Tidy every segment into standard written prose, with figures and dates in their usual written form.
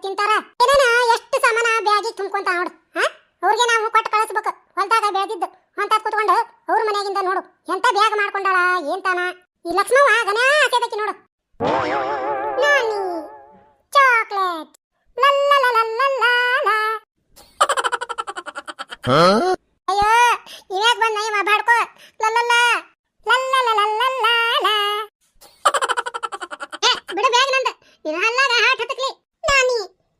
ತಿಂತಾರ ಏನೇನ ಎಷ್ಟು ಸಾಮಾನ ಬ್ಯಾಗಿಗೆ ತುಂಬ್ಕೊಂತ ನೋಡು. ಅವ್ರಿಗೆ ನಾವು ಕೊಟ್ಟು ಕಳಿಸ್ಬೇಕು. ಹೊಲ್ದಾಗ ಬೆಳೆದಿದ್ದು ಹೊಂತಾತ್ ಕುತ್ಕೊಂಡು ಅವ್ರ ಮನೆಯಾಗಿಂದ ನೋಡು ಎಂತ ಬ್ಯಾಗ್ ಮಾಡ್ಕೊಂಡಾಳ ಏಂತಾನ. ಈ ಲಕ್ಷ್ಮವ್ವ ಗನ ಆಸೆದಕ್ಕೆ ನೋಡು. ನಾನಿ ಚಾಕ್ಲೇಟ್ ಲಲ್ಲಲಲಲಲಲ. ಅಯ್ಯೋ ಇವಾಗ ಬಂದ ಇವ ಬಾಡ್ಕೋ ಲಲ್ಲಲ ಲಲ್ಲಲಲಲಲ. ಬಿಡು ಬ್ಯಾಗ್ ನಂದು. ನಿನ್ನ ಹಲ್ಲಾಗ ಹಾಟ್ ಹತ್ತಕ್ಲಿ. ನಾನಿ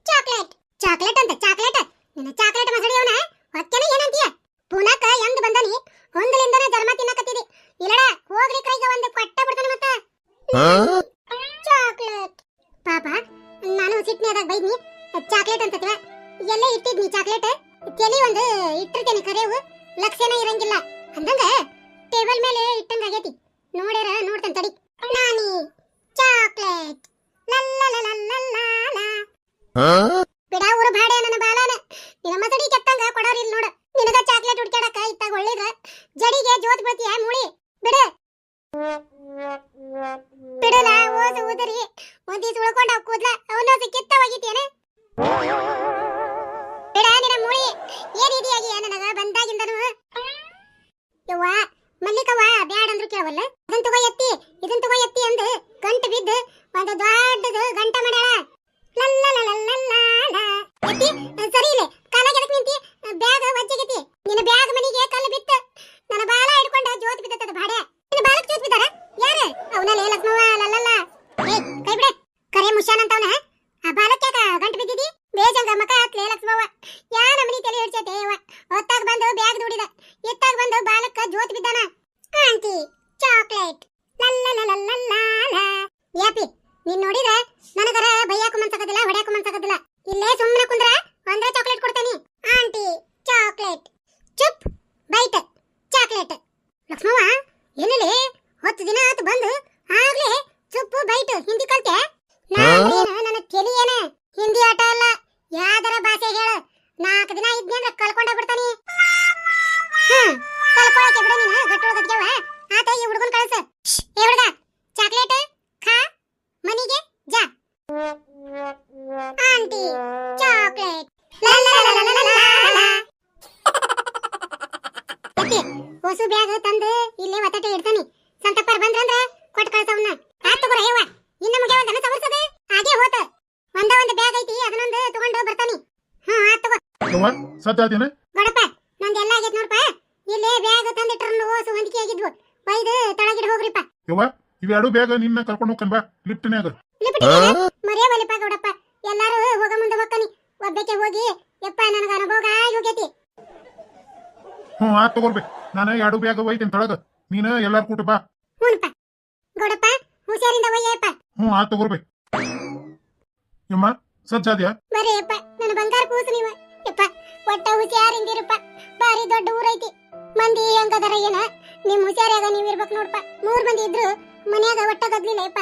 ಚಾಕ್ಲೇಟ್ ಚಾಕ್ಲೇಟ್ ಅಂತ ಚಾಕ್ಲೇಟ್. ನಿನ್ನ ಚಾಕ್ಲೇಟ್ ಮಸಡಿಯವನ ಹೊಕ್ಕೇನ ಏನಂತೀಯ? ಪುನಕ ಎಂದ್ ಬಂದನಿ ಹೊಂದಲಿಂದನ ಜನ್ಮ ತಿನ್ನಕತ್ತಿದಿ. ಇಲ್ಲಡ ಹೋಗ್ರಿ ಕೈಗೆ ಒಂದು ಕೊಟ್ಟ ಬಿಡ್ತಾನೆ ಮತ್ತ. ಚಾಕ್ಲೇಟ್ ಪಾಪ ನಾನು ಸಿಟ್ನ್ಯಾದಾಗ ಬೈದ್ನಿ ಚಾಕ್ಲೇಟ್ ಅಂತತಿವ. ಎಲ್ಲೇ ಇಟ್ಟಿದ್ನಿ ಚಾಕ್ಲೇಟ್ ತಲಿ ಒಂದು ಇಟ್ಟಿರ್ತೇನೆ ಕರೆವು ಲಕ್ಷಣ ಇರಂಗಿಲ್ಲ ಅಂದಂಗ ಟೇಬಲ್ ಮೇಲೆ ಇಟ್ಟಂಗ ಆಗೈತಿ. ನೋಡ್ಯಾರ ನೋಡ್ತಾನೆ ತಡಿ. ನಾನಿ ಚಾಕ್ಲೇಟ್ ಲಲ್ಲಲಲಲಲ. ಬಿಡ ಊರು ಭಾಡೆ ನನ್ನ ಬಾಲಾನ. ನಿನ್ನ ಮಸಡಿ ಕೆತ್ತಂಗ ಕೊಡೋರಿಲ್ ನೋಡು. ನಿನಗ ಚಾಕ್ಲೇಟ್ ಹುಡ್ಕ್ಯಾಡಕ ಇತ್ತಾಗ ಒಳ್ಳಿದ್ರ ಜಡಿಗೆ ಜೋತ್ ಬೀಳ್ತೀಯ ಮೂಳಿ. ಬಿಡು ಬಿಡಲ ಓಸ ಊದರಿ ಒಂದೀಸ್ ಉಳ್ಕೊಂಡ ಕೂದ್ಲ ಅವನು ಕಿತ್ತ ಹೋಗಿತ್ತೇನೆ. ಬಿಡ ನಿನ್ನ ಮೂಳಿ ಏನ್ ಇದಿಯಾಗಿ ನನಗ ಬಂದಾಗಿಂದನು. ಯವ್ವ ಮಲ್ಲಿಕವ್ವ ಬ್ಯಾಡ್ ಅಂದ್ರು ಕೇಳವಲ್ಲ. ಇದನ್ ತಗೋ ಎತ್ತಿ ಇದನ್ ತಗೋ ಎತ್ತಿ ಅಂದು ಗಂಟು ಬಿದ್ದು ಒಂದು ದೊಡ್ಡದು ಗಂಟ ಮಾಡ್ಯಾಳ. ಲಲ್ಲಲಲಲಲ. ಎತ್ತಿ ಸರಿ ಇಲ್ಲ ಕಾಲಾಗ ಎದಕ್ ನಿಂತಿ? ಬ್ಯಾಗ್ ವಜ್ಜೆಗೈತಿ. ನಿನ್ನ ಬ್ಯಾಗ್ ಮನಿಗೆ ಕಲ್ಲು ಬಿತ್ತು. ನನ್ನ ಬಾಲ ಹಿಡ್ಕೊಂಡ ಜೋತ್ ಬಿದ್ದದ ಭಾಡೆ. ನಿನ್ನ ಬಾಲಕ್ ಜೋತ್ ಬಿದ್ದಾರ ಯಾರು? ಅವನಲ್ಲೇ ಲಕ್ಷ್ಮವ್ವ ಲಲ್ಲಲ್ಲ. ಏ ಕೈ ಬಿಡೆ ಕರೆ ಮುಷಾನ್ ಅಂತವನ. ಆ ಬಾಲಕ್ ಯಾಕ ಗಂಟು ಬಿದ್ದಿದಿ? ಬೇಜಂಗ ಮಕ ಹತ್ಲೇ ಲಕ್ಷ್ಮವ್ವ. ಯಾ ನಮನಿ ತಲೆ ಹಿಡ್ಸೈತೆ ಯವ್ವ. ಹೊತ್ತಾಗ ಬಂದು ಬ್ಯಾಗ್ ದುಡಿದ ಎತ್ತಾಗ ಬಂದು ಬಾಲಕ್ಕ ಜೋತ್ ಬಿದ್ದಾನ. Aunty chocolate ಲಲ್ಲಲಲಲಲ. ಯಾಪಿ ನೀನ್ ನೋಡಿದ್ರೆ ನನಗರ ಬೈಯಾಕು ಮನ್ಸಾಕದಿಲ್ಲ ಹೊಡ್ಯಾಕು ಮನ್ಸಾಕದಿಲ್ಲ. ಇಲ್ಲೇ ಸುಮ್ಮನೆ ಕುಂದ್ರ ಒಂದ್ರ ಚಾಕ್ಲೇಟ್ ಕೊಡ್ತಾನಿ. ಆಂಟಿ ಚಾಕ್ಲೇಟ್ ಚುಪ್ ಬೈಟ್ ಚಾಕ್ಲೇಟ್. ಲಕ್ಷ್ಮವ್ವ ಏನಲ್ಲಿ 10 ದಿನ ಆತು ಬಂದು ಆಗ್ಲೇ ಚುಪ್ಪು ಬೈಟ್ ಹಿಂದಿ ಕಲ್ತೆ? ನನ್ನ ತಲಿ ಏನ ಹಿಂದಿ ಆಟ ಅಲ್ಲ ಯಾದರ ಭಾಷೆ ಹೇಳು. 4 ದಿನ ಇದ್ನೇಂದ್ರ ಕಲ್ಕೊಂಡ ಬಿಡ್ತಾನಿ. ಕಲ್ಕೊಳಕ್ಕೆ ಬಿಡ ನೀನು ಗಟ್ಟೊಳಗದ್ಯವ. ಆತ ಈ ಹುಡುಗನ್ ಕಳ್ಸ. ಏ ಹುಡುಗ ಚಾಕ್ಲೇಟ್ ಖಾ ಮನಿಗೆ ಜಾ. ಆಂಟಿ ಚಾಕ್ಲೇಟ್ ಹೊಸ ಬ್ಯಾಗ್ ತಂದು ಇಲ್ಲೇ ಒತ್ತಟೆ ಇಡ್ತಾನಿ. ಸಂತಪ್ಪರ್ ಬಂದ್ರಂದ್ರ ಕೊಟ್ಟು ಕಳ್ಸವನ್ನ. ಆತ್ ತಗೋರ ಹೇವ ಇನ್ನ ಮುಗೆ ಒಂದನ ತವರ್ಸದ ಹಾಗೆ ಹೋತ. ಒಂದು ಬ್ಯಾಗ್ ಐತಿ ಅದನ್ನೊಂದು ತಗೊಂಡು ಬರ್ತಾನಿ. ಆತ್ ತಗೋ ಯವ್ವ ಸದ್ದಾದೇನ ಗಡಪ್ಪ ನಂದೆಲ್ಲ ಆಗೈತ್ ನೋಡಪ್ಪ. ಇಲ್ಲೇ ಬ್ಯಾಗ್ ತಂದಿಟ್ರನ್ನು ಓಸು ಹೊಂದಿಕೆ ಆಗಿದ್ವು. ಒಯ್ದು ತಳಗಿಡ ಹೋಗ್ರಿಪ್ಪ. ಯವ್ವ ಇವೆರಡು ಬ್ಯಾಗ್ ನಿನ್ನ ಕರ್ಕೊಂಡು ಹೋಗ್ಕನ್ ಬಾ ಲಿಫ್ಟ್ನ್ಯಾಗ. ಮರೆಯವಲ್ಲಪ್ಪ ಗೌಡಪ್ಪ. ಎಲ್ಲಾರು ಹೋಗ ಮುಂದೆ ಹೋಗ್ತಾನಿ. ಒಬ್ಬಕ್ಕೆ ಹೋಗಿ ಯಪ್ಪ ನನಗ ಅನುಭೋಗ ಹೋಗೈತಿ. ಆತ್ ತಗೋರ್ಬೆ ನಾನು 2 ಬ್ಯಾಗ್ ಒಯ್ತೇನೆ ತಳಗ. ನೀನು ಎಲ್ಲಾರು ಕೂಟ ಬಾ. ಹ್ಞೂನಪ್ಪ ಗೌಡಪ್ಪ ಹುಷಾರಿಂದ ಒಯ್ಯಪ್ಪ. ಆತ್ ತಗೋರ್ಬೆ. ಯಮ್ಮ ಸಜ್ಜಾದ್ಯಾ? ಬರೀ ಯಪ್ಪ ನನ್ನ ಬಂಗಾರ ಕೂಸು ನೀವ. ಯಪ್ಪ ಒಟ್ಟ ಹುಷಾರಿಂದಿರಪ್ಪ. ಬಾರಿ ದೊಡ್ಡ ಊರೈತಿ. ಮಂದಿ ಹೆಂಗದರ ಏನ ನಿಮ್ ಹುಷಾರಾಗ ನೀವ್ ಇರ್ಬೇಕು ನೋಡಪ್ಪ. 3 ಮಂದಿ ಇದ್ರು ಮನ್ಯಾಗ ಒಟ್ಟ ಗದ್ಲಿಲ್ಲ ಯಪ್ಪ.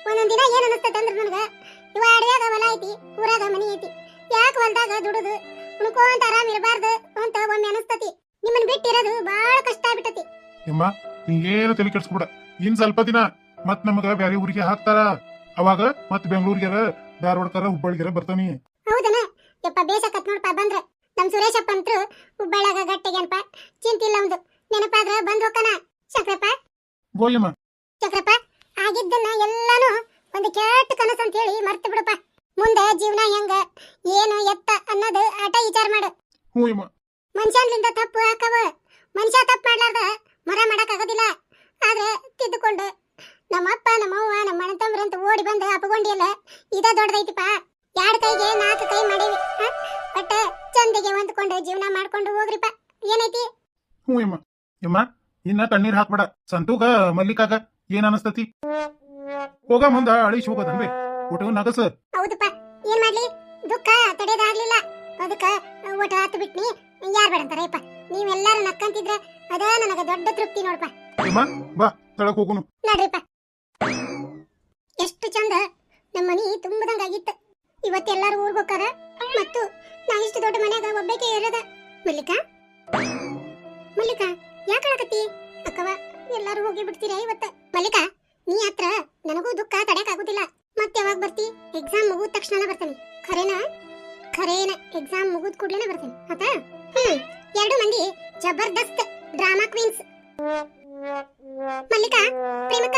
ಒಂದೊಂದ್ ದಿನ ಏನ್ ಅನಸ್ತೈತೆ ಅಂದ್ರ ನನಗ ಇವ ಅಡ್ಯಾಗ ಹೊಲ ಐತಿ ಊರಾಗ ಮನಿ ಐತಿ. ಯಾಕೆ ಹೊಲ್ದಾಗ ದುಡುದು ಉಣ್ಕೋಂತ ಆರಾಮ್ ಇರಬಾರ್ದು ಅಂತ ಒಮ್ಮೆ ಅನಸ್ತತಿ. ನಿಮ್ಮನ್ ಬಿಟ್ಟಿರೋದು ಬಾಳ ಕಷ್ಟ ಆಗ್ಬಿಟ್ಟತಿ. ಯಮ್ಮ ನೀ ಏನು ತಲೆ ಕೆಡ್ಸ್ಕೊಬೇಡ. ಇನ್ ಸ್ವಲ್ಪ ದಿನ ಮತ್ ನಮಗ ಬ್ಯಾರೆ ಊರಿಗೆ ಹಾಕ್ತಾರ. ಅವಾಗ ಮತ್ ಬೆಂಗಳೂರಿಗೆರ ಧಾರವಾಡಕರ ಹುಬ್ಬಳ್ಳಿಗೆರ ಬರ್ತಾನಿ. ಹೌದನ ಯಪ್ಪ ಬೇಸಕತ್ ನೋಡಪ್ಪ. ಬಂದ್ರ ನಮ್ ಸುರೇಶಪ್ಪ ಅಂತರು ಹುಬ್ಬಳ್ಳಿಯಾಗ ಗಟ್ಟಿಗೆನಪ್ಪ. ಚಿಂತಿಲ್ಲ ಒಂದು ನೆನಪಾದ್ರ ಬಂದ್ ಹೋಕನ. ಚಕ್ರಪ್ಪ ಗೋಯಮ್ಮ ಚಕ್ರಪ್ಪ ಆಗಿದ್ದನ್ನ ಎಲ್ಲಾನು ಒಂದು ಕೆಟ್ಟ ಕನಸು ಅಂತ ಹೇಳಿ ಮರ್ತು ಬಿಡಪ್ಪ. ಮುಂದೆ ಜೀವನ ಹೆಂಗ ಏನು ಎತ್ತ ಅನ್ನೋದು ಆಟ ವಿಚಾರ ಮಾಡು. ಹ್ಞೂ ಯಮ್ಮ. ಮನುಷ್ಯನ್ಲಿಂದ ತಪ್ಪು ಹಾಕವ. ಮನುಷ್ಯ ತಪ್ಪು ಮಾಡ್ಲಾರ್ದ ಮರ ಮಾಡಕ್ ಆಗೋದಿಲ್ಲ. ಆದ್ರೆ ತಿದ್ದುಕೊಂಡು ನಮ್ಮಪ್ಪ ನಮ್ಮವ್ವ ನಮ್ಮ ಅಣ್ಣ ತಮ್ಮರಂತ ಓಡಿ ಬಂದು ಅಪ್ಪಗೊಂಡಿಯಲ್ಲ ಇದ ದೊಡ್ಡದೈತಿಪ್ಪ. 2 ಕೈಗೆ 4 ಕೈ ಮಾಡೇವಿ. ಬಟ್ ಚಂದಿಗೆ ಹೊಂದ್ಕೊಂಡು ಜೀವನ ಮಾಡ್ಕೊಂಡು ಹೋಗ್ರಿಪ್ಪ. ಏನೈತಿ? ಹ್ಞೂ ಯಮ್ಮ. ಯಮ್ಮ ಇನ್ನ ತಣ್ಣೀರ್ ಹಾಕ್ಬೇಡ. ಸಂತೂಗ ಮಲ್ಲಿಕಾಗ ಏನ್ ಅನಸ್ತತಿ? ಹೋಗ ಮುಂದ ಅಳಿಸಿ ಹೋಗೋದನ್ಬೆ ಊಟ ನಗಸ. ಹೌದಪ್ಪ ಏನ್ ಮಾಡ್ಲಿ ದುಃಖ ತಡೆದಾಗ್ಲಿಲ್ಲ. ಅದಕ್ಕ ಊಟ ಹತ್ತು ಬಿಟ್ನಿ. ಯಾರ್ ಬೇಡಂತಾರಪ್ಪ. ನೀವೆಲ್ಲಾರು ನಕ್ಕಂತಿದ್ರ ಅದ ನನಗ ದೊಡ್ಡ ತೃಪ್ತಿ ನೋಡಪ್ಪ. ಯಮ್ಮ ಬಾ ತಳಕ್ ಹೋಗುನು ನಡ್ರಿಪ್ಪ. ಎಷ್ಟು ಚಂದ ನಮ್ಮ ಮನಿ ತುಂಬದಂಗಾಗಿತ್ತು. ಇವತ್ತೆಲ್ಲಾರು ಊರ್ಗ್ ಹೋಗಾರ ಮತ್ತು ನಾ ಇಷ್ಟು ದೊಡ್ಡ ಮನ್ಯಾಗ ಒಬ್ಬಾಕೆ ಇರದ. ಮಲ್ಲಿಕಾ ಮಲ್ಲಿಕಾ ಯಾಕಳಕತ್ತಿ? ಅಕ್ಕವ ಎಲ್ಲಾರು ಹೋಗಿ ಬಿಡ್ತೀರಾ ಇವತ್ತ? ಮಲ್ಲಿಕಾ ನೀ ಹತ್ರ ನನಗೂ ದುಃಖ ತಡೆಯಕ್ ಆಗುದಿಲ್ಲ. ಮತ್ತೆ ಯಾವಾಗ ಬರ್ತಿ? ಎಕ್ಸಾಮ್ ಮುಗಿದ ತಕ್ಷಣ ಬರ್ತಾನೆ. ಖರೇನಾ ಖರೇನ ಎಕ್ಸಾಮ್ ಮುಗಿದ್ ಕೂಡ್ಲೇನೆ ಬರ್ತೀನಿ ಆತಾ ಎರಡು ಮಂದಿ ಜಬರ್ದಸ್ತ್ ಡ್ರಾಮಾ ಕ್ವೀನ್ಸ್. ಮಲ್ಲಿಕಾ ಪ್ರೇಮಕ್ಕ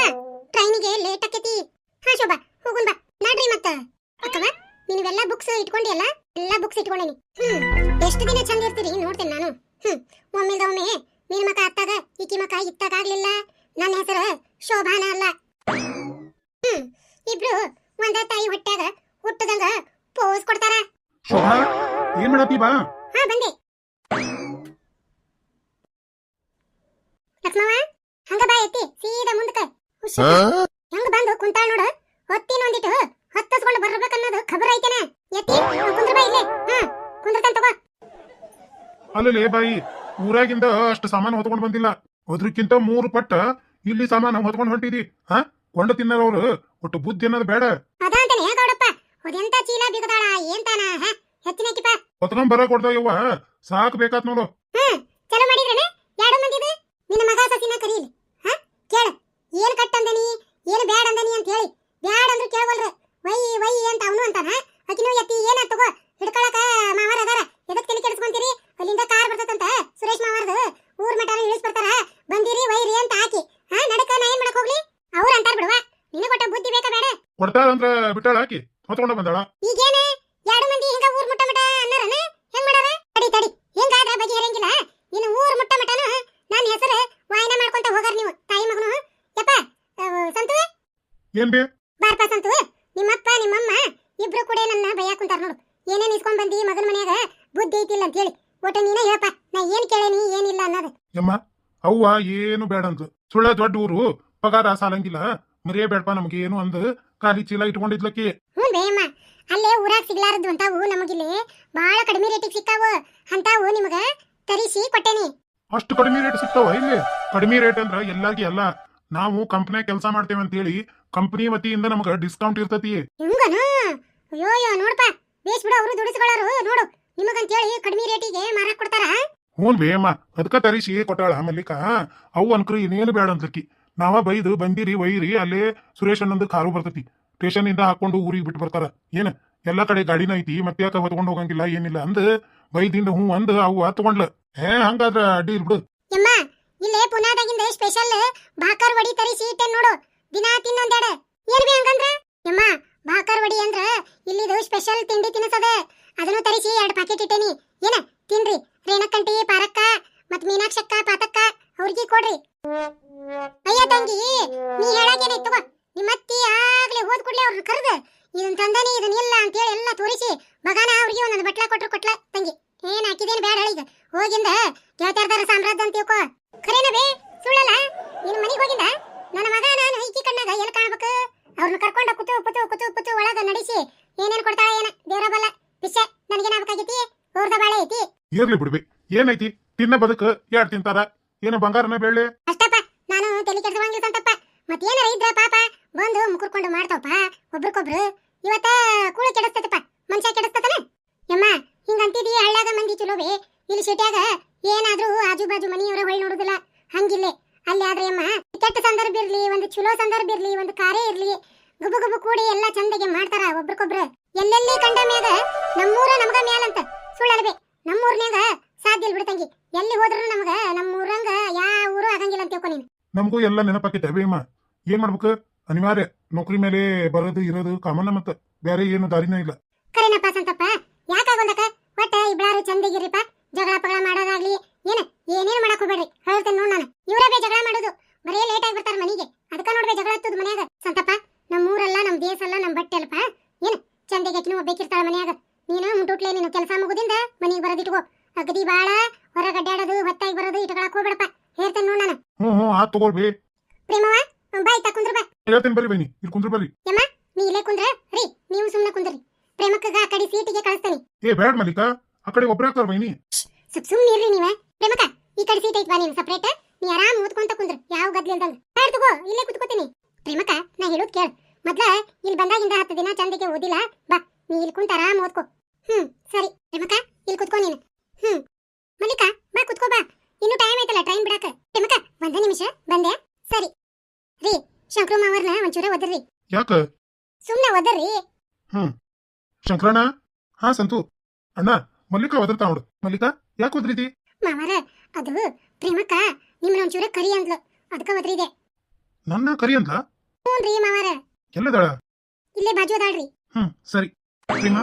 ಟ್ರೈನಿಗೆ ಲೇಟ್ ಆಕೈತಿ. ಹಾ ಶೋಭಾ ಹೋಗುನ್ ಬಾ ನಡ್ರಿ ಮತ್ತ. ಅಕ್ಕವ ನೀವೆಲ್ಲ ಬುಕ್ಸ್ ಇಟ್ಕೊಂಡಿಯಲ್ಲ? ಎಲ್ಲ ಬುಕ್ಸ್ ಇಟ್ಕೊಂಡೇನಿ. ಎಷ್ಟು ದಿನ ಚಂದ ಇರ್ತೀರಿ ನೋಡ್ತೇನೆ ನಾನು. ಒಮ್ಮೆದೊಮ್ಮೆ ನಿನ್ ಮಕ ಅತ್ತಾಗ ಈಕಿ ಮಕ ಇತ್ತಾಗ್ಲಿಲ್ಲ. ನನ್ನ ಹೆಸರು ಶೋಭಾನ ಅಲ್ಲ. ಇಬ್ರು ಒಂದ ತಾಯಿ ಹೊಟ್ಟ್ಯಾಗ ಹುಟ್ಟದಂಗ ಪೋಸ್ ಕೊಡ್ತಾರ. ಶೋಭಾ ಏನ್ ಮಾಡತ್ತಿ ಬಾ. ಹಾ ಬಂದೆ. ಲಕ್ಷ್ಮವ್ವ ಹಂಗ ಬಾ ಎತ್ತಿ ಸೀದಾ ಮುಂದಕ್ಕೆ. ಹೆಂಗ ಬಂದು ಕುಂತಾಳ ನೋಡು. ಹೊತ್ತಿನ ಒಂದಿಟ್ಟು ಹತ್ತಸ್ಕೊಂಡು ಬರ್ಬೇಕನ್ನೋದು ಖಬರ್ ಐತೇನ? ಎತ್ತಿ ಕುಂದ್ರ ಬಾ ಇಲ್ಲೇ. ಕುಂದ್ರತನ್ ತಗೋ. ಅಲ್ಲೇ ಬಾಯಿ ಊರಾಗಿಂದ ಅಷ್ಟು ಸಾಮಾನು ಹೊತ್ಕೊಂಡ್ ಬಂದಿಲ್ಲ. ಅದ್ರಕ್ಕಿಂತ 3 ಪಟ್ಟ ಇಲ್ಲಿ ಸಾಮಾನು ಹೊತ್ಕೊಂಡ್ ಹೊಂಟಿದಿ. ಕೊಂಡ ತಿನ್ನೋರು ಒಟ್ಟು ಬುದ್ಧಿ ಅನ್ನೋದು ಬೇಡ. ಅದ ಅಂತಾನೆ ಗೌಡಪ್ಪ. ಅದೆಂತ ಚೀಲ ಬಿಗದಾಳ ಏಂತಾನ ಹೆಚ್ಚಿನಕಿಪ ಹೊತ್ಕೊಂಡ್ ಬರ ಕೊಡ್ತಾ ಯವ್ವ ಸಾಕ್ ಬೇಕಾತ್ ನೋಡು. ಚಲೋ ಮಾಡಿದ್ರೇನೆ ಎರಡು ಮಂದಿದು. ನಿನ್ನ ಮಗ ಸಸಿನ ಕರೀಲಿ. ಕೇಳ ಏನ್ ಕಟ್ಟಂದನಿ ಏನ್ ಬ್ಯಾಡ ಅಂದನಿ ಅಂತ ಹೇಳಿ. ಬ್ಯಾಡ ಅಂದ್ರು ಕೇಳವಲ್ರ. ವೈ ವೈ ಅಂತ ಅವನು ಅಂತಾನ. ಅಕಿನೂ ಎತ್ತಿ ಏನ ತಗೋ ಹಿಡ್ಕೊಳಕ ಮಾವಾರ ಅದಾರ. ಎದಕ್ ತಲೆ ಕೆಡಿಸ್ಕೊಂತೀರಿ? ಅಲ್ಲಿಂದ ಕಾರ್ ಬರ್ತದಂತ ಸುರೇಶ್ ಮಾವಾರದು. ಊರ್ ಮಟಾನ ಇಳಿಸ್ ಬರ್ತಾರ. ಬಂದಿರಿ ವೈರಿ ಅಂತ ಹಾಕಿ ನಡಕ ನಾ ಏನ್ ಮಾಡಕ್ ಹೋಗ್ಲಿ? ಅವ್ರ ಅಂತಾರ ಬಿಡುವ. ನಿನಗ ಒಟ್ಟ ಬುದ್ಧಿ ಬೇಕಾ ಬೇಡ? ಕೊಡ್ತಾಳಂದ್ರ ಬಿಟ್ಟಾಳ ಹಾಕಿ ಹೊತ್ಕೊಂಡ ಬಂದಾಳ. ಈಗೇನ ಎರಡು ಮಂದಿ ಹಿಂಗ ಊರ್ ಮುಟ್ಟ ಮಟ ಅನ್ನರನ ಹೆಂಗ್ ಮಾಡಾರ? ತಡಿ ತಡಿ ಹೆಂಗಾದ್ರ ಬಗೆ ಹರಂಗಿಲ್ಲ. ಇನ್ನು ಊರ್ ಮುಟ್ಟ ಮಟನು ನನ್ನ ಹೆಸರು ವಾಯನ ಮಾಡ್ಕೊಂತ ಹೋಗಾರ ನೀವು ತಾಯಿ ಮಗನು. ಯಪ್ಪ ಸಂತು ಏನ್ ಬೇ ಬಾರ್ಪ ಸಂತು. ನಿಮ್ಮಪ್ಪ ನಿಮ್ಮಮ್ಮ ಇಬ್ರು ಕೂಡ ನನ್ನ ಬೈಯಾಕ್ ಕುಂತಾರ ನೋಡು. ಏನೇನ್ ಇಸ್ಕೊಂಡ್ ಬಂದಿ ಮಗನ ಮನ್ಯಾಗ ಬುದ್ಧಿ ಐತಿಲ್ಲ ಅಂತ ಹೇಳಿ. ಒಟ್ಟ ನೀನ ಹೇಳಪ್ಪ ನಾ ಏನ್ ಕೇಳೇನಿ ಏನಿಲ್ಲ ಅನ್ನೋದು. ಯಮ್ಮ ಅವ್ವ ಏನು ಬೇಡ ಅಂತ ಸುಳ್ಳ ದೊಡ್ಡ ಊರು ಪಗಾರ ಸಾಲಂಗಿಲ್ಲ. ಮರಿಯೇ ಬೇಡಪ್ಪ ನಮ್ಗೆ ಏನು ಅಂದ್ ಖಾಲಿ ಚೀಲ ಇಟ್ಕೊಂಡಿದ್ಲಕ್ಕಿ. ಬೇಯಮ್ಮ ಅಲ್ಲೇ ಊರಾಗ ಸಿಗ್ಲಾರದ್ದು ಅಂತಾವು ನಮಗಿಲ್ಲಿ ಬಾಳ ಕಡಿಮೆ ರೇಟಿಗೆ ಸಿಕ್ಕಾವು. ಅಂತಾವು ನಿಮಗ ತರಿಸಿ ಕೊಟ್ಟೇನಿ. ಅಷ್ಟು ಕಡಿಮೆ ರೇಟ್ ಸಿಗ್ತಾವ ಇಲ್ಲಿ? ಕಡಿಮೆ ರೇಟ್ ಅಂದ್ರ ಎಲ್ಲಾರ್ಗಿ ಅಲ್ಲ. ನಾವು ಕಂಪ್ನಿಯಾಗ ಕೆಲಸ ಮಾಡ್ತೇವೆ ಅಂತ ಹೇಳಿ ಕಂಪನಿ ವತಿಯಿಂದ ನಮಗ ಡಿಸ್ಕೌಂಟ್ ಇರ್ತತಿ. ಹಿಂಗನು? ಅಯ್ಯೋ ನೋಡಪ್ಪ ಬೇಸ್ ಬಿಡು. ಅವರು ದುಡಿಸ್ಕೊಳ್ಳೋರು ನೋಡು ನಿಮಗಂತ ಹೇಳಿ ಕಡಿಮೆ ರೇಟಿಗೆ ಮಾರಾಕ್ ಕೊಡ್ತಾರ. ಹ್ಞೂ ಬೇಯಮ್ಮ ಅದಕ್ಕ ತರಿಸಿ ಕೊಟ್ಟಾಳ ಮಲ್ಲಿಕಾ. ಅವು ಅನ್ಕ್ರಿ ಇನ್ನೇನು ಬೇಡ ಅಂತಕಿ. ನಾವ ಬೈದು ಬಂದಿರಿ ವೈರಿ ಅಲ್ಲೇ ಸುರೇಶ್ ಅನ್ನೊಂದು ಕಾರು ಬರ್ತತಿ. ಸ್ಟೇಷನ್ ಇಂದ ಹಾಕೊಂಡು ಊರಿಗೆ ಬಿಟ್ಟು ಬರ್ತಾರ. ಏನ ಎಲ್ಲಾ ಕಡೆ ಗಾಡಿನ ಐತಿ ಮತ್ತೆ ಯಾಕ ಹೊತ್ಕೊಂಡು ಹೋಗಂಗಿಲ್ಲ ಏನಿಲ್ಲ ಅಂದ್ ಬೈದಿಂದ ಹ್ಞೂ ಅಂದ್ ಅವು ತಗೊಂಡ್ಲ. ಹಂಗಾದ್ರ ಅಡ್ಡಿ ಇಲ್ ಬಿಡು. ಯಮ್ಮ ಇಲ್ಲೇ ಪುನಾದಾಗಿಂದ ಸ್ಪೆಷಲ್ ಭಾಕರ್ ವಡಿ ತರಿಸಿ ಇಟ್ಟೆ ನೋಡು. ದಿನಾ ತಿನ್ನೊಂದೆಡ. ಏನ್ ಬಿ ಹಂಗಂದ್ರ? ಯಮ್ಮ ಭಾಕರ್ ವಡಿ ಅಂದ್ರ ಇಲ್ಲಿದು ಸ್ಪೆಷಲ್ ತಿಂಡಿ ತಿನಸದ. ಅದನ್ನು ತರಿಸಿ 2 ಪ್ಯಾಕೆಟ್ ಇಟ್ಟೇನಿ. ಏನ ತಿನ್ರಿ. ರೇಣಕಂಟಿ ಪಾರಕ್ಕ ಮತ್ ಮೀನಾಕ್ಷಕ್ಕ ಪಾತಕ್ಕ ಅವ್ರಿಗೆ ಕೊಡ್ರಿ. ಅಯ್ಯ ತಂಗಿ ನೀ ಹೇಳಾಗೇನೈತ್ ತಗೋ. ನಿಮ್ಮತ್ತಿ ಆಗ್ಲೇ ಹೋದ್ ಕೂಡ್ಲೆ ಅವ್ರನ್ನ ಕರೆದು ಇದನ್ ತಂದಾನಿ ಇದನ್ ಇಲ್ಲ ಅಂತ ಹೇಳಿ ಎಲ್ಲ ತೋರಿಸಿ ಮಗನ ಅವ್ರಿಗೆ ಒಂದೊಂದು ಬಟ್ಲ ಕೊಟ್ಲ ತಂಗಿ. ಏನ್ ಹಾಕಿದೇನು ಬೇಡ ಈಗ ಹೋಗಿಂದ ಗೆಳತಿಯರ್ದಾರ ಸಾಮ್ರಾಜ್ಯ ಅಂತ ತಿಳ್ಕೊ. ಖರೇನ ಬೇ ಸುಳ್ಳಲ್ಲ? ನಿನ್ನ ಮನೆಗೆ ಹೋಗಿಂದ ನನ್ನ ಮಗ ನಾನು ಈಕಿ ಕಣ್ಣಾಗ ಎಲ್ಲಿ ಕಾಣ್ಬೇಕು? ಅವ್ರನ್ನ ಕರ್ಕೊಂಡ ಕುತು ಪುತು ಕುತು ಪುತು ಒಳಗ ನಡೆಸಿ ಏನೇನ್ ಕೊಡ್ತಾಳ ಏನ ದೇವ್ರ ಬಲ್ಲ. ಪಿಚ್ಚೆ ನನಗೇನಾಗಬೇಕಾಗೈತಿ? ಹೋರ್ದ ಬಾಳೆ ಐತಿ. ಇರ್ಲಿ ಬಿಡ್ಬಿ ಏನೈತಿ ತಿನ್ನ ಬದುಕ ಯಾರು ತಿಂತಾರ? ಏನು ಬಂಗಾರನ ಬೆಳ್ಳಿ? ಅಷ್ಟಪ್ಪ ನಾನು ತಲೆ ಕೆಡ್ಸವಂಗಿಲ್ತಂತಪ್ಪ. ಮತ್ತೇನಾರ ಇದ್ರ ಪಾಪ ಬಂದು ಮುಕುರ್ಕೊಂಡು ಮಾಡ್ತಾವಪ್ಪ ಒಬ್ರಿಗೊಬ್ರು. ಇವತ್ತ ಕೂಳು ಕೆಡಿಸ್ತತಪ್ಪ ಮನುಷ್ಯ ಕೆಡಿಸ್ತತನ. ಯಮ್ಮ ಹಿಂಗಂತಿದಿ ಹಳ್ಳ್ಯಾಗ ಮಂದಿ ಚಲೋವೆ. ಇಲ್ಲಿ ಸಿಟ್ಯಾಗ ಏನಾದ್ರೂ ಆಜು ಬಾಜು ಮನಿಯವರ ಹೊಳ್ ನೋಡುದಿಲ್ಲ. ಹಂಗಿಲ್ಲೇ ಅಲ್ಲಿ ಆದ್ರೆ ಯಮ್ಮ ಕೆಟ್ಟ ಸಂದರ್ಭ ಇರ್ಲಿ ಒಂದು ಚಲೋ ಸಂದರ್ಭ ಇರ್ಲಿ ಒಂದು ಕಾರ್ಯ ಇರ್ಲಿ ಗುಬು ಗುಬು ಕೂಡಿ ಎಲ್ಲ ಚಂದಗೆ ಮಾಡ್ತಾರ ಒಬ್ರಿಗೊಬ್ರು. ಎಲ್ಲೆಲ್ಲಿ ಕಂಡ ಮ್ಯಾಗ ನಮ್ಮೂರ ನಮಗ ಮ್ಯಾಲಂತ ಸುಳ್ಳಲ್ಬೇ. ನಮ್ಮೂರ್ನ್ಯಾಗ ಸಾಧ್ಯ ಇಲ್ ಬಿಡ್ತಂಗಿ. ಎಲ್ಲಿ ಹೋದ್ರು ನಮಗ ನಮ್ಮೂರಂಗ ಯಾವ ಊರು ಆಗಂಗಿಲ್ಲ ಅಂತ ತಿಳ್ಕೊ ನೀನು. ನಮಗೂ ಎಲ್ಲ ನೆನಪಾಕೈತೆ ಬೇಯಮ್ಮ. ಏನ್ ಮಾಡ್ಬೇಕು? ಅನಿವಾರ್ಯ ನೌಕರಿ ಮೇಲೆ ಬರೋದು ಇರೋದು ಕಾಮನ್ನ ಮತ್ತ ಬೇರೆ ಏನು ದಾರಿನ ಇಲ್ಲ. ಕರೆನಪ್ಪ ಸಂತಪ್ಪ ಯಾಕಾಗೊಂದಕ ಒಟ್ಟ ಇಬ್ಳಾರು ಚಂದಿಗಿರಿಪ್ಪ. ಜಗಳ ಪಗಳ ಮಾಡೋದಾಗ್ಲಿ ಏನೇನು ಮಾಡಕ್ ಹೋಗ್ಬೇಡ್ರಿ ಹೇಳ್ತೇನೆ ನೋಡ್ ನಾನು. ಇವರೇ ಬೇ ಜಗಳ ಮಾಡೋದು. ಬರೇ ಲೇಟ್ ಆಗಿ ಬರ್ತಾರ ಮನಿಗೆ. ಅದಕ್ಕ ನೋಡ್ಬೇ ಜಗಳ ಹತ್ತದ ಮನ್ಯಾಗ. ಸಂತಪ್ಪ ನಮ್ಮೂರಲ್ಲ ನಮ್ ದೇಶ ಅಲ್ಲ ನಮ್ ಬಟ್ಟೆ ಅಲ್ಲಪ್ಪ. ಏನ್ ಚಂದಿಗೆ ಒಬ್ಬೇಕಿರ್ತಾಳ ಮನ್ಯಾಗ. ನೀನು ಮುಂಟುಟ್ಲೆ ನೀನು ಕೆಲಸ ಮುಗುದಿಂದ ಮನಿಗೆ ಬರೋದಿಟ್ಕೋ. ಅಗದಿ ಬಾಳ ಹೊರಗಡ್ಡಾಡೋದು ಹೊತ್ತಾಗಿ ಬರೋದು ಇಟ್ಕೊಳಕ್ ಹೋಗ್ಬೇಡಪ್ಪ ಹೇಳ್ತೇನೆ ನೋಡ್ ನಾನು. ಹ್ಞೂ ಆತ್ ತಗೊಳ್ಬಿ. ಪ್ರೇಮವ್ವ ಬಾಯ್ ಕುಂದ್ರ ಬಾ. ಹೇಳ್ತೇನೆ ಬರ್ರಿ ಬೈನಿ ಇಲ್ಲಿ ಕುಂದ್ರ ಬರ್ರಿ. ಯಮ್ಮ ನೀ ಇಲ್ಲೇ ಕುಂದ್ರ ರೀ. ನೀವು ಸುಮ್ಮನೆ ಕುಂದ್ರಿ. ಪ್ರೇಮಕ್ಕಗ ಆ ಕಡೆ ಸೀಟಿಗೆ ಕಳಿಸ್ತಾನೆ. ಏ ಬೇಡ ಮಲ್ಲಿಕಾ ಆ ಕಡೆ ಒಬ್ರೇ ಆಗ್ತಾರ ಬೈನಿ. ಸುಮ್ಮನೆ ಇರ್ರಿ ನೀವೇ. ಪ್ರೇಮಕ್ಕ ಈ ಕಡೆ ಸೀಟ್ ಐತ್ವಾ ನೀನು ಸಪ್ರೇಟ್. ನೀ ಆರಾಮ್ ಓದ್ಕೊಂತ ಕುಂದ್ರ ಯಾವ ಗದ್ಲಿ ಇಲ್ದಂಗ. ಬ್ಯಾಡ ತಗೋ ಇಲ್ಲೇ ಕುತ್ಕೋತೀನಿ. ಪ್ರೇಮಕ್ಕ ನಾ ಹೇಳೋದ್ ಕೇಳ. ಮೊದ್ಲ ಇಲ್ಲಿ ಬಂದಾಗಿಂದ 10 ದಿನ ಚಂದಕ್ಕೆ ಓದಿಲ್ಲ. ಬಾ ನೀ ಇಲ್ಲಿ ಕುಂತ ಆರಾಮ್ ಓದ್ಕೋ. ಸರಿ ಪ್ರೇಮಕ್ಕ ಇಲ್ಲಿ ಕುತ್ಕೋ ನೀನು. ಮಲ್ಲಿಕಾ ಬಾ ಕುತ್ಕೋ ಬಾ. ಇನ್ನು ಟೈಮ್ ಐತಲ್ಲ ಟ್ರೈನ್ ಬಿಡಾಕ. ಪ್ರೇಮಕ್ಕ 1 ನಿಮಿಷ ಬಂದೆ. ಸರಿ ರೀ ಶಂಕ್ರು ಮಾವರ್ನ ಒಂಚೂರ ಒದರ್ರಿ. ಯಾಕ? ಸುಮ್ನೆ ಒದರ್ರಿ. ಶಂಕರಣ್ಣ. ಹಾ ಸಂತು ಅಣ್ಣ, ಮಲ್ಲಿಕಾ ಒದರ್ತಾ ನೋಡು. ಮಲ್ಲಿಕಾ ಯಾಕೆ ಒದ್ರಿದಿ? ಮಾಮಾರ ಅದು ಪ್ರೇಮಕ್ಕ ನಿಮ್ಮನ್ನ ಒಂಚೂರ ಕರಿ ಅಂದ್ಲು ಅದಕ್ಕ ಒದ್ರಿದೆ. ನನ್ನ ಕರಿ ಅಂದ್ಲ? ಹ್ಞೂನ್ರಿ ಮಾಮಾರ, ಎಲ್ಲದಾಳ? ಇಲ್ಲೇ ಬಾಜು ಅದಾಳ್ರಿ. ಸರಿ ಪ್ರೇಮ,